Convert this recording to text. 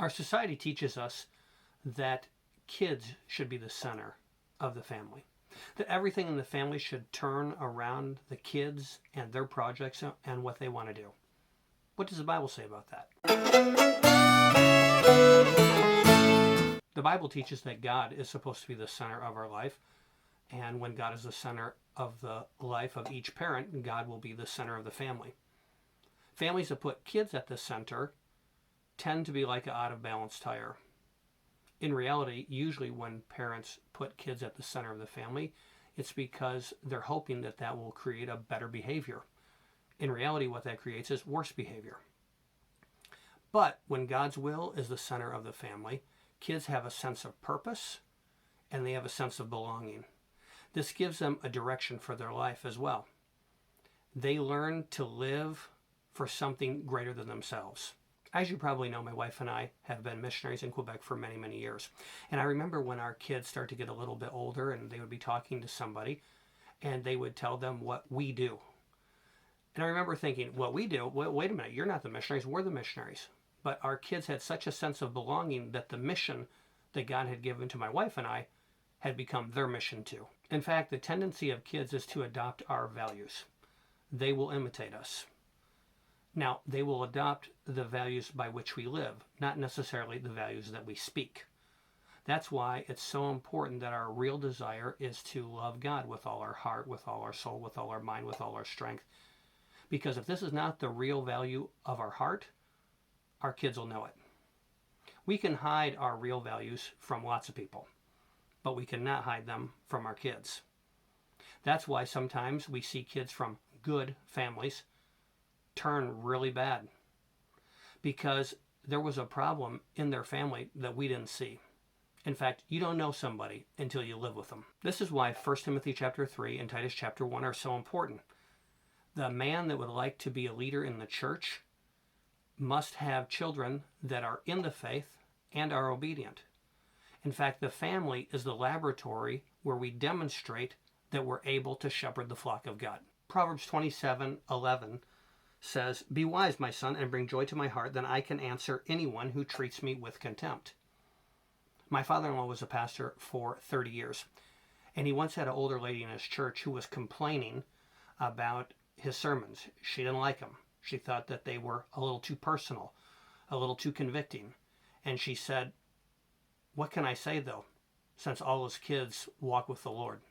Our society teaches us that kids should be the center of the family, that everything in the family should turn around the kids and their projects and what they want to do. What does the Bible say about that? The Bible teaches that God is supposed to be the center of our life, and when God is the center of the life of each parent, God will be the center of the family. Families that put kids at the center tend to be like an out-of-balance tire. In reality, usually when parents put kids at the center of the family, it's because they're hoping that that will create a better behavior. In reality, what that creates is worse behavior. But when God's will is the center of the family, kids have a sense of purpose and they have a sense of belonging. This gives them a direction for their life as well. They learn to live for something greater than themselves. As you probably know, my wife and I have been missionaries in Quebec for many, many years. And I remember when our kids start to get a little bit older and they would be talking to somebody and they would tell them what we do. And I remember thinking, what we do? Well, wait a minute, you're not the missionaries, we're the missionaries. But our kids had such a sense of belonging that the mission that God had given to my wife and I had become their mission too. In fact, the tendency of kids is to adopt our values. They will imitate us. Now, they will adopt the values by which we live, not necessarily the values that we speak. That's why it's so important that our real desire is to love God with all our heart, with all our soul, with all our mind, with all our strength. Because if this is not the real value of our heart, our kids will know it. We can hide our real values from lots of people, but we cannot hide them from our kids. That's why sometimes we see kids from good families turn really bad because there was a problem in their family that we didn't see. In fact, you don't know somebody until you live with them. This is why 1 Timothy chapter 3 and Titus chapter 1 are so important. The man that would like to be a leader in the church must have children that are in the faith and are obedient. In fact, the family is the laboratory where we demonstrate that we're able to shepherd the flock of God. Proverbs 27:11 says, "Be wise, my son, and bring joy to my heart, then I can answer anyone who treats me with contempt." My father-in-law was a pastor for 30 years, and he once had an older lady in his church who was complaining about his sermons. She didn't like them. She thought that they were a little too personal, a little too convicting. And she said, "What can I say, though, since all his kids walk with the Lord?"